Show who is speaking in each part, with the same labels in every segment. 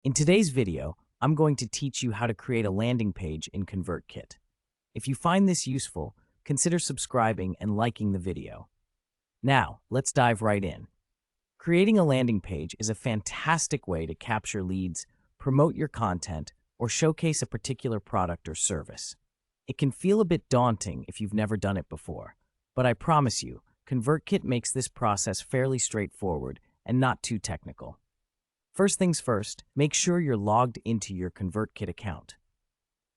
Speaker 1: In today's video, I'm going to teach you how to create a landing page in ConvertKit. If you find this useful, consider subscribing and liking the video. Now, let's dive right in. Creating a landing page is a fantastic way to capture leads, promote your content, or showcase a particular product or service. It can feel a bit daunting if you've never done it before, but I promise you, ConvertKit makes this process fairly straightforward and not too technical. First things first, make sure you're logged into your ConvertKit account.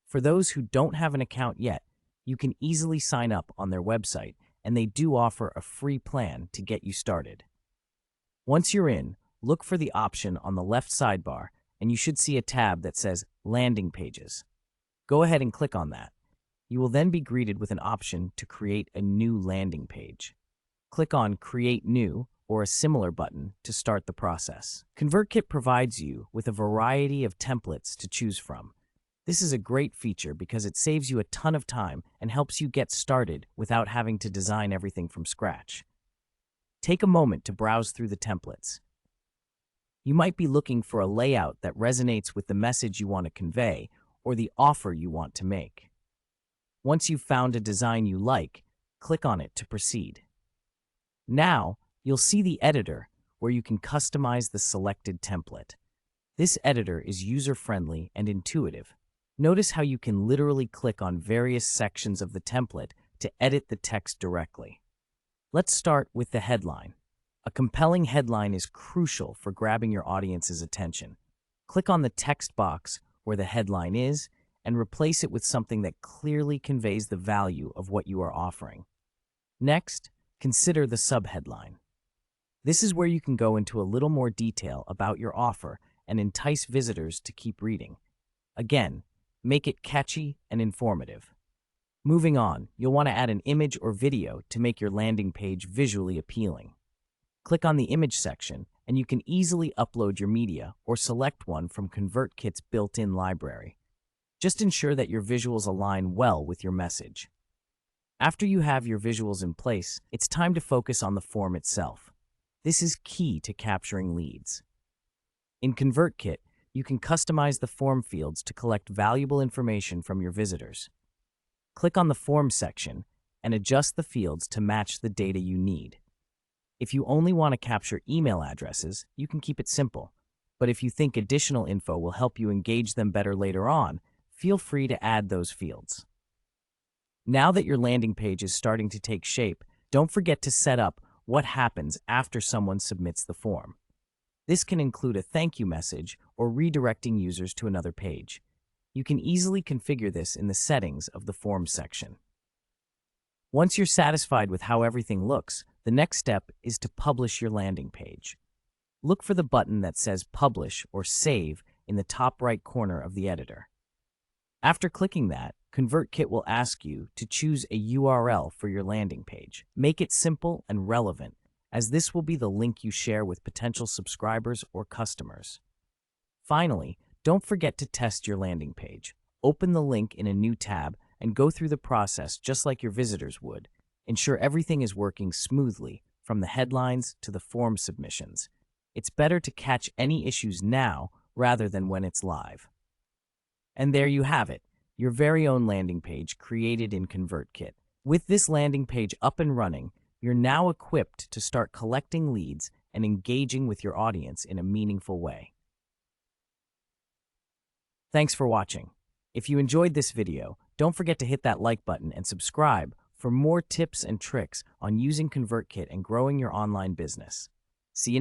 Speaker 1: For those who don't have an account yet, you can easily sign up on their website, and they do offer a free plan to get you started. Once you're in, look for the option on the left sidebar, and you should see a tab that says Landing Pages. Go ahead and click on that. You will then be greeted with an option to create a new landing page. Click on Create New or a similar button to start the process. ConvertKit provides you with a variety of templates to choose from. This is a great feature because it saves you a ton of time and helps you get started without having to design everything from scratch. Take a moment to browse through the templates. You might be looking for a layout that resonates with the message you want to convey or the offer you want to make. Once you've found a design you like, click on it to proceed. Now, you'll see the editor where you can customize the selected template. This editor is user-friendly and intuitive. Notice how you can literally click on various sections of the template to edit the text directly. Let's start with the headline. A compelling headline is crucial for grabbing your audience's attention. Click on the text box where the headline is and replace it with something that clearly conveys the value of what you are offering. Next, consider the subheadline. This is where you can go into a little more detail about your offer and entice visitors to keep reading. Again, make it catchy and informative. Moving on, you'll want to add an image or video to make your landing page visually appealing. Click on the image section, and you can easily upload your media or select one from ConvertKit's built-in library. Just ensure that your visuals align well with your message. After you have your visuals in place, it's time to focus on the form itself. This is key to capturing leads. In ConvertKit, you can customize the form fields to collect valuable information from your visitors. Click on the Form section and adjust the fields to match the data you need. If you only want to capture email addresses, you can keep it simple. But if you think additional info will help you engage them better later on, feel free to add those fields. Now that your landing page is starting to take shape, don't forget to set up what happens after someone submits the form. This can include a thank you message or redirecting users to another page. You can easily configure this in the settings of the Forms section. Once you're satisfied with how everything looks, the next step is to publish your landing page. Look for the button that says Publish or Save in the top right corner of the editor. After clicking that, ConvertKit will ask you to choose a URL for your landing page. Make it simple and relevant, as this will be the link you share with potential subscribers or customers. Finally, don't forget to test your landing page. Open the link in a new tab and go through the process just like your visitors would. Ensure everything is working smoothly, from the headlines to the form submissions. It's better to catch any issues now rather than when it's live. And there you have it, your very own landing page created in ConvertKit. With this landing page up and running, you're now equipped to start collecting leads and engaging with your audience in a meaningful way. Thanks for watching. If you enjoyed this video, don't forget to hit that like button and subscribe for more tips and tricks on using ConvertKit and growing your online business. See you next time.